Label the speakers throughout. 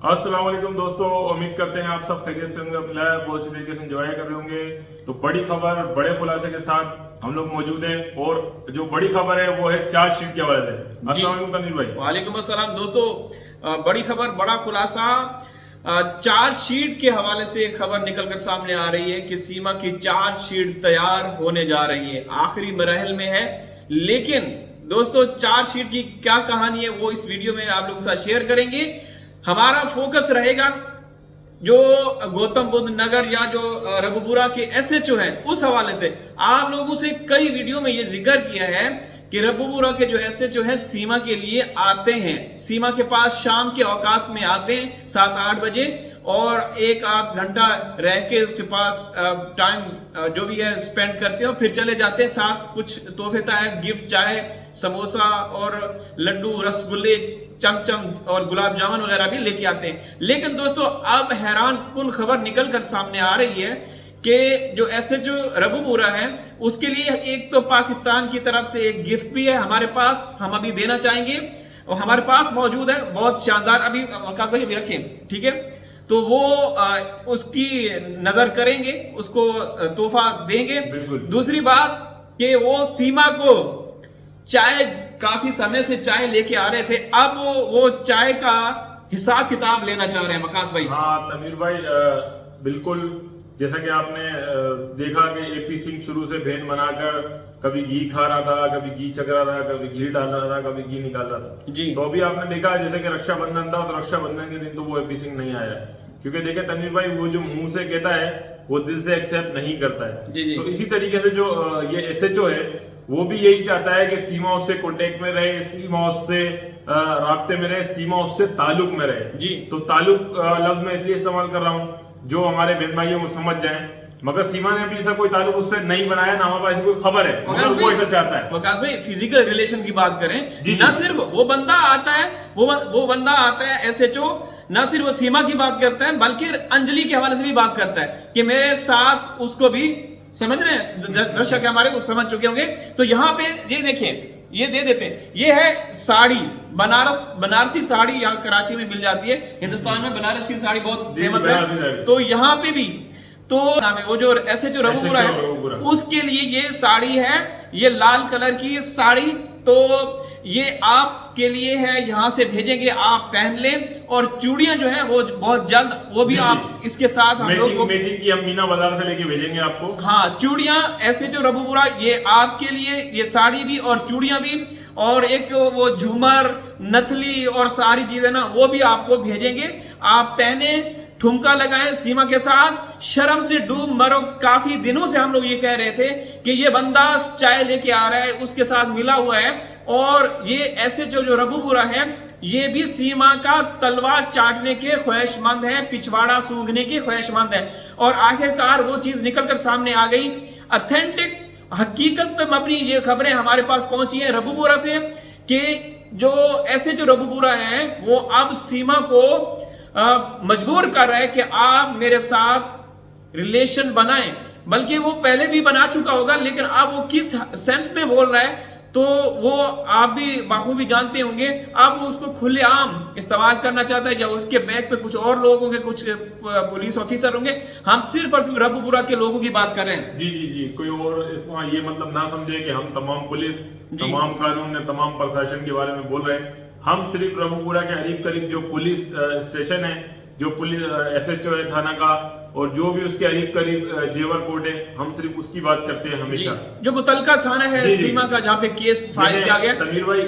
Speaker 1: अस्सलाम वालेकुम दोस्तों, उम्मीद करते हैं आप सब खैरियत से होंगे, अपनी लाइफ बहुत अच्छी तरीके से एंजॉय कर रहे होंगे। तो बड़ी खबर बड़े खुलासे के साथ हम लोग मौजूद हैं और जो बड़ी खबर है वो है चार्जशीट के हवाले से। अस्सलाम वालेकुम तनवीर भाई।
Speaker 2: वालेकुम अस्सलाम दोस्तों, बड़ी खबर बड़ा खुलासा चार्जशीट के हवाले से एक खबर निकलकर सामने आ रही है कि सीमा की चार्जशीट तैयार होने जा रही है, आखिरी मरहल में है। लेकिन दोस्तों चार्जशीट की क्या कहानी है वो इस वीडियो में आप लोगों के साथ शेयर करेंगे। हमारा फोकस रहेगा जो गौतम बुद्ध नगर या जो रघुपुरा के एसएचओ हैं उस हवाले से। आप लोगों से कई वीडियो में ये जिक्र किया है कि रघुपुरा के जो एसएचओ हैं सीमा के लिए आते हैं, सीमा के पास शाम के औकात में आते हैं 7-8 बजे और 1-8 घंटा रह के उसके पास टाइम जो भी है स्पेंड करते हैं और फिर चले जाते हैं। साथ कुछ तोहफे टाइप गिफ्ट, चाहे समोसा और लड्डू, रसगुल्ले, चमचम और गुलाब जामुन वगैरह भी लेके आते हैं। लेकिन दोस्तों अब हैरान कुन खबर निकल कर सामने आ रही है कि जो एसएचओ रघुपुरा है उसके लिए एक तो पाकिस्तान की तरफ से एक गिफ्ट भी है हमारे पास, हम अभी देना चाहेंगे और हमारे पास मौजूद है, बहुत शानदार। अभी औकात भाई अभी रखें, ठीक है, तो वो उसकी नजर करेंगे, उसको तोहफा देंगे। दूसरी बात कि वो सीमा को चाय, काफी समय से चाय लेके आ रहे थे, अब वो चाय का हिसाब किताब लेना चाह रहे हैं वकास भाई।
Speaker 1: हाँ तनवीर भाई, बिल्कुल जैसा कि आपने देखा कि एपी सिंह शुरू से भेन बनाकर कभी घी खा रहा था, कभी घी चख रहा था, कभी घी डाल रहा था, कभी घी निकाल रहा था
Speaker 2: जी।
Speaker 1: तो अभी आपने देखा जैसे कि रक्षाबंधन था तो रक्षाबंधन के दिन तो वो एपी सिंह नहीं आया, क्योंकि देखिए तनवीर भाई वो जो मुंह से कहता है वो दिल से एक्सेप्ट नहीं करता है।
Speaker 2: जी जी।
Speaker 1: तो इसी तरीके से जो ये एसएचओ है वो भी यही चाहता है कि सीमा उससे कॉन्टेक्ट में रहे, सीमा उससे राब्ते में रहे, सीमा उससे ताल्लुक में रहे जी। तो ताल्लुक लफ्ज मैं इसलिए इस्तेमाल कर रहा हूँ जो हमारे बहन भाइयों को समझ जाए, मगर सीमा ने अभी ऐसा कोई ताल्लुक उससे नहीं बनाया, ना हमारे पास कोई खबर है, मगर वो ऐसा चाहता है।
Speaker 2: वकास भाई फिजिकल रिलेशन की बात करें, ना सिर्फ वो बंदा आता है, वो बंदा आता है एसएचओ, ना सिर्फ वो सीमा की बात करता है बल्कि अंजलि के हवाले से भी बात करता है कि मेरे साथ उसको भी, समझ रहे हैं दर्शक हमारे को समझ चुके होंगे। तो यहाँ पे ये देखिए, ये दे देते हैं, ये है साड़ी, बनारसी साड़ी यहाँ कराची में मिल जाती है, हिंदुस्तान में बनारस की साड़ी बहुत फेमस है। तो यहाँ पे भी तो नाम है वो जो एसएचओ रघुपुरा है उसके लिए ये साड़ी है, ये लाल कलर की साड़ी, तो ये आपके लिए है, यहाँ से भेजेंगे, आप पहन लें। और चूड़ियां जो है वो बहुत जल्द, वो भी आप इसके साथ हम लोग को
Speaker 1: मैचिंग की हम मीना बाजार से लेके भेजेंगे आपको।
Speaker 2: हाँ, चूड़ियां ऐसे जो रघुपुरा, ये आपके लिए, ये साड़ी भी और चूड़ियां भी, और एक वो झूमर, नथली और सारी चीजें ना वो भी आपको भेजेंगे, आप पहने, ठुमका लगाएं सीमा के साथ, शर्म से डूब मरो। काफी दिनों से हम लोग ये कह रहे थे कि ये बंदा चाय लेके आ रहा है, उसके साथ मिला हुआ है, और ये ऐसे जो रघुपुरा है ये भी सीमा का तलवार चाटने के ख्वाहिशमंद है, पिछवाड़ा सूंघने के ख्वाहिशमंद है। और आखिरकार वो चीज निकलकर सामने आ गई, ऑथेंटिक हकीकत पे मबनी ये खबरें हमारे पास पहुंची है रघुपुरा से कि जो ऐसे जो रघुपुरा है वो अब सीमा को मजबूर कर रहा है कि आप मेरे साथ रिलेशन बनाएं। बल्कि वो पहले भी बना चुका होगा, लेकिन अब वो किस सेंस में बोल रहा है तो वो आप भी बाखूबी जानते होंगे। अब वो उसको खुलेआम इस्तेमाल करना चाहता है, या उसके बैग पे कुछ और लोग होंगे, कुछ पुलिस ऑफिसर होंगे। हम सिर्फ और सिर्फ रघुपुरा के लोगों की बात कर रहे हैं।
Speaker 1: जी जी जी, कोई और इसमें ये मतलब ना समझे कि हम तमाम पुलिस, तमाम कानून, तमाम प्रशासन के बारे में बोल रहे हैं। हम सिर्फ रघुपुरा के करीब जो पुलिस स्टेशन है, जो पुलिस एसएचओ है थाना का, और जो भी उसके करीब जेवर कोर्ट है, हम सिर्फ उसकी बात करते हैं हमेशा।
Speaker 2: जो मुतलका थाना है सीमा का जहाँ पे केस फाइल किया गया।
Speaker 1: तनवीर भाई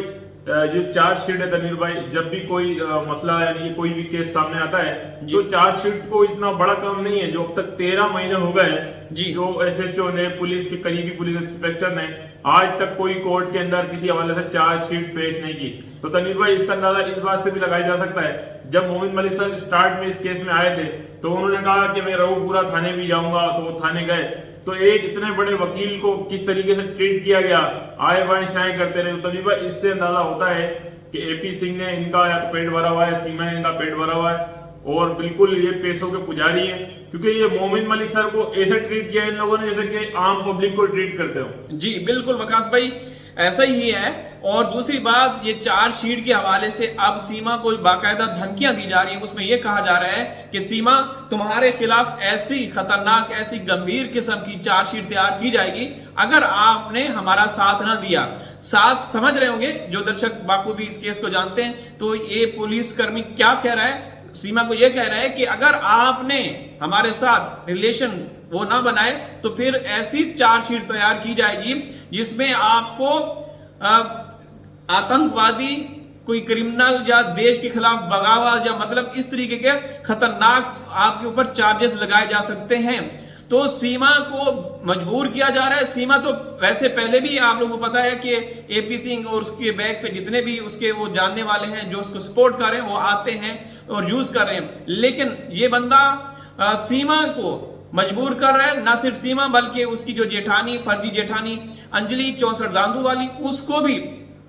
Speaker 1: ये चार्जशीट है तनवीर भाई, जब भी कोई मसला यानी कोई भी केस सामने आता है तो चार्जशीट को इतना बड़ा काम नहीं है। जो अब तक 13 महीने हो गए जो एसएचओ ने, पुलिस के करीबी पुलिस इंस्पेक्टर ने आज तक कोई कोर्ट के अंदर किसी हवाले से चार्जशीट पेश नहीं की। तो तनवीर भाई इसका अंदाजा इस बात से भी लगाया जा सकता है, जब मोमिन मलिक सर स्टार्ट में इस केस में आए थे तो उन्होंने कहा कि मैं रघुपुरा थाने भी जाऊंगा, तो वो थाने गए तो एक इतने बड़े वकील को किस तरीके से ट्रीट किया गया, आए बाएं शाएं करते रहे। तो तभी भाई इससे अंदाजा होता है कि एपी सिंह ने इनका या तो पेट भरा हुआ है, सीमा ने इनका पेट भरा हुआ है, और बिल्कुल ये पैसों के पुजारी हैं, क्योंकि ये मोमिन मलिक सर को ऐसे ट्रीट किया इन लोगों ने जैसे कि आम पब्लिक को ट्रीट करते हो।
Speaker 2: जी बिल्कुल वकास भाई, ऐसा ही है। और दूसरी बात, ये चार्जशीट के हवाले से अब सीमा को बाकायदा धमकियां दी जा रही है। उसमें यह कहा जा रहा है कि सीमा, तुम्हारे खिलाफ ऐसी खतरनाक, ऐसी गंभीर किस्म की चार्जशीट तैयार की जाएगी अगर आपने हमारा साथ ना दिया। साथ समझ रहे होंगे जो दर्शक बाखूबी इस केस को जानते हैं, तो ये पुलिसकर्मी क्या कह रहा है, सीमा को यह कह रहा है कि अगर आपने हमारे साथ रिलेशन वो ना बनाए तो फिर ऐसी चार्जशीट तैयार की जाएगी जिसमें आपको आतंकवादी, कोई क्रिमिनल या देश के खिलाफ बगावत या मतलब इस तरीके के खतरनाक आपके ऊपर चार्जेस लगाए जा सकते हैं। तो सीमा को मजबूर किया जा रहा है। सीमा तो वैसे पहले भी आप लोगों को पता है कि एपी सिंह और उसके बैक पे जितने भी उसके वो जानने वाले हैं जो उसको सपोर्ट कर रहे हैं वो आते हैं और यूज कर रहे हैं, लेकिन ये बंदा सीमा को मजबूर कर रहा है। ना सिर्फ सीमा बल्कि उसकी जो जेठानी, फर्जी जेठानी अंजलि 64 दांदू वाली,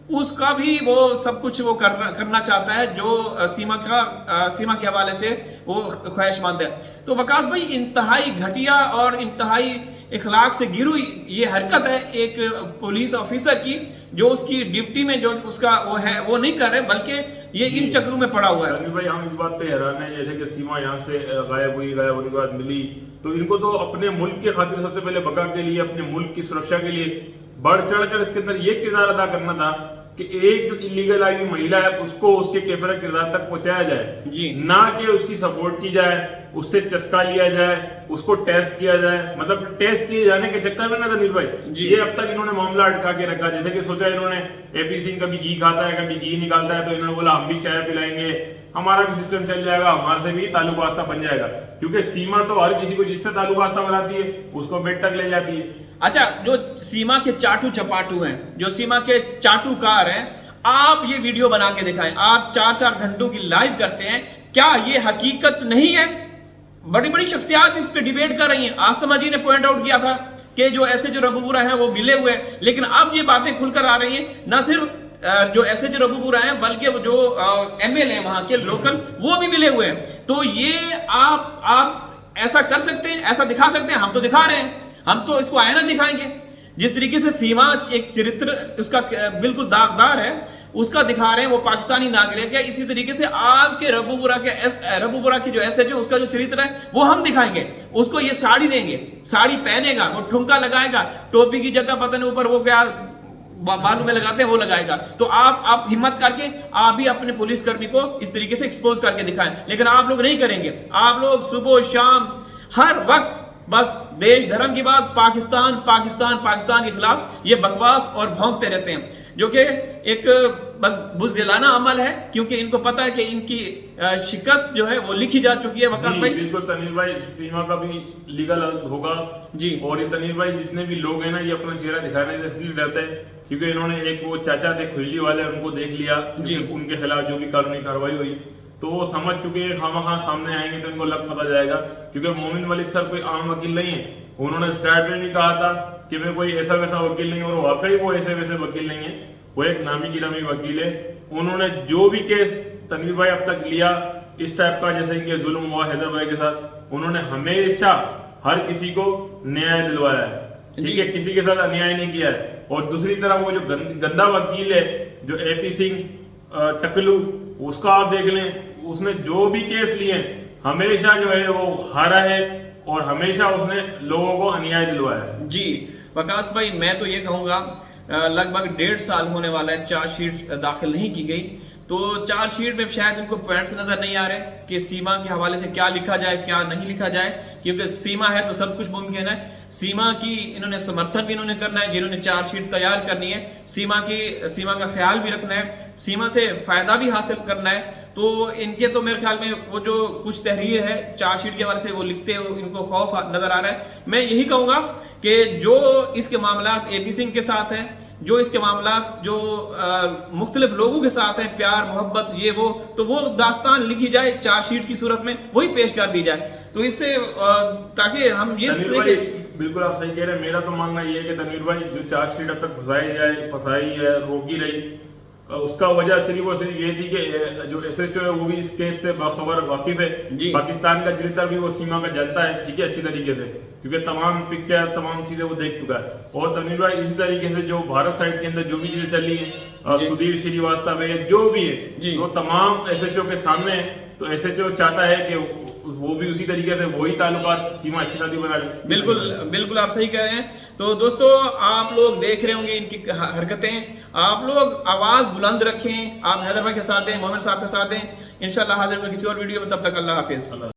Speaker 2: उसका भी वो सब कुछ वो करना चाहता है जो सीमा के हवाले से वो ख्वाहिशमंद है। तो वकास भाई, इंतहाई घटिया और इंतहाई इखलाक से गिरी हुई ये हरकत है एक पुलिस ऑफिसर की, जो उसकी ड्यूटी में जो उसका वो है वो नहीं कर रहे, बल्कि ये इन चक्रों में पड़ा हुआ है।
Speaker 1: भाई हम इस बात पे हैरान है, जैसे कि सीमा यहाँ से गायब होने के बाद मिली, तो इनको तो अपने मुल्क के खातिर सबसे पहले बका के लिए, अपने मुल्क की सुरक्षा के लिए बढ़ चढ़कर इसके अंदर ये किरदार अदा करना था कि एक जो इलीगल आई हुई महिला है उसको उसके केफरा किरदार तक पहुंचाया जाए जी, ना कि उसकी सपोर्ट की जाए, उससे चस्का लिया जाए, उसको टेस्ट किया जाए। मतलब टेस्ट किए जाने के चक्कर में ना तनीर भाई ये अब तक इन्होंने मामला अटका के रखा। जैसे कि सोचा इन्होंने एपी सिंह कभी घी खाता है कभी घी निकालता है, तो इन्होंने बोला हम भी चाय पिलाएंगे, हमारा भी सिस्टम चल जाएगा, हमारे से भी ताल्लुक वास्ता बन जाएगा। क्योंकि सीमा तो हर किसी को जिससे ताल्लुक वास्ता बनाती है उसको बेड तक ले जाती है।
Speaker 2: अच्छा, जो सीमा के चाटू चपाटू हैं, जो सीमा के चाटूकार हैं, आप ये वीडियो बना के दिखाएं। आप 4-4 घंटों की लाइव करते हैं, क्या ये हकीकत नहीं है? बड़ी बड़ी शख्सियात इस पे डिबेट कर रही हैं। आस्तमा जी ने पॉइंट आउट किया था कि जो ऐसे जो रघुपुरा हैं वो मिले हुए हैं, लेकिन अब ये बातें खुलकर आ रही हैं। ना सिर्फ जो ऐसे जो रघुपुरा हैं बल्कि वो जो एमएलए वहां के लोकल वो भी मिले हुए हैं। तो ये आप ऐसा कर सकते हैं, ऐसा दिखा सकते हैं? हम तो दिखा रहे हैं, हम तो इसको आईना दिखाएंगे। जिस तरीके से सीमा एक चरित्र उसका बिल्कुल दागदार है, उसका दिखा रहे हैं, वो पाकिस्तानी नागरिक है। इसी तरीके से आपके रघुपुरा के जो एसएचओ उसका जो चरित्र है वो हम दिखाएंगे। उसको ये साड़ी देंगे, साड़ी पहनेगा, वो ठुमका लगाएगा, टोपी की जगह पता नहीं ऊपर वो क्या बालू में लगाते हैं वो लगाएगा। तो आप हिम्मत करके आप भी अपने पुलिसकर्मी को इस तरीके से एक्सपोज करके दिखाएं, लेकिन आप लोग नहीं करेंगे। आप लोग सुबह शाम हर वक्त बस देश धर्म की बात, पाकिस्तान पाकिस्तान पाकिस्तान के खिलाफ ये बकवास और भौंकते रहते हैं, जो कि एक बस बुज़दिलाना अमल है, क्योंकि इनको पता है कि इनकी शिकस्त जो है वो लिखी जा चुकी है। वकास भाई,
Speaker 1: बिल्कुल तनीर भाई, सीमा का भी लीगल होगा जी। और ये तनीर भाई जितने भी लोग हैं ना, ये अपना चेहरा दिखाने से इसलिए डरते हैं क्योंकि इन्होंने एक वो चाचा थे खुजली वाले, उनको देख लिया जी, उनके खिलाफ जो भी कानूनी कार्रवाई हुई तो वो समझ चुके हैं खामखा सामने आएंगे तो इनको लग पता जाएगा। क्योंकि मोमिन मलिक सर कोई आम वकील नहीं है, उन्होंने स्टार्ट में भी कहा था कि मैं कोई ऐसा वैसा वकील नहीं, और वाकई वो ऐसे वैसे वकील नहीं है, वो एक नामी गिरामी वकील है। उन्होंने जो भी केस तनवीर भाई अब तक लिया इस टाइप का, जैसे इनके जुल्म हुआ हैदर भाई के साथ, उन्होंने हमेशा हर किसी को न्याय दिलवाया है, ठीक है, किसी के साथ अन्याय नहीं किया है। और दूसरी तरफ वो जो गंदा वकील है जो एपी सिंह टकलू, उसका आप देख लें, उसने जो भी केस लिए हमेशा जो है वो हारा है और हमेशा उसने लोगों को अन्याय दिलवाया है।
Speaker 2: जी वकास भाई, मैं तो ये कहूंगा लगभग 1.5 साल होने वाला है चार्जशीट दाखिल नहीं की गई, तो चार्जशीट में शायद इनको पॉइंट्स नजर नहीं आ रहे कि सीमा के हवाले से क्या लिखा जाए क्या नहीं लिखा जाए, क्योंकि सीमा है तो सब कुछ मुमकिन है। सीमा की इन्होंने समर्थन भी इन्होंने करना है, जिन्होंने चार्जशीट तैयार करनी है, सीमा का ख्याल भी रखना है, सीमा से फायदा भी हासिल करना है। तो इनके तो मेरे ख्याल में वो जो कुछ तहरीर है चार्जशीट के हवाले से वो लिखते हो इनको खौफ नजर आ रहा है। मैं यही कहूंगा कि जो इसके मामला एपी सिंह के साथ हैं, जो इसके मामला जो मुख्तलिफ लोगों के साथ हैं, प्यार मोहब्बत ये वो दास्तान लिखी जाए चार्जशीट की सूरत में, वही पेश कर दी जाए। तो इससे ताकि हम ये
Speaker 1: बिल्कुल आप सही कह रहे हैं। मेरा तो मानना ये है कि तनवीर भाई जो चार्जशीट अब तक फंसाई है रोकी रही, उसका वजह सिर्फ और सिर्फ ये थी कि जो एसएचओ है वो भी इस केस से बाखबर वाकिफ है, पाकिस्तान का चरित्र भी वो सीमा का जानता है, ठीक है, अच्छी तरीके से, क्योंकि तमाम पिक्चर तमाम चीजें वो देख चुका है। और तनवीर भाई इसी तरीके से जो भारत साइड के अंदर जो भी चीजें चल रही है सुधीर श्रीवास्तव है, जो भी है, वो तमाम एसएचओ के सामने है। तो एसएचओ चाहता है कि वो भी उसी तरीके से वही ताल्लुकात सीमा इसके साथ ही बना ले।
Speaker 2: बिल्कुल बिल्कुल आप सही कह रहे हैं। तो दोस्तों आप लोग देख रहे होंगे इनकी हरकतें, आप लोग आवाज बुलंद रखें। आप हैदर भाई के साथ हैं, मोहम्मद साहब के साथ हैं। इंशाल्लाह हाजिर होंगे किसी और वीडियो में, तब तक अल्लाह हाफिज।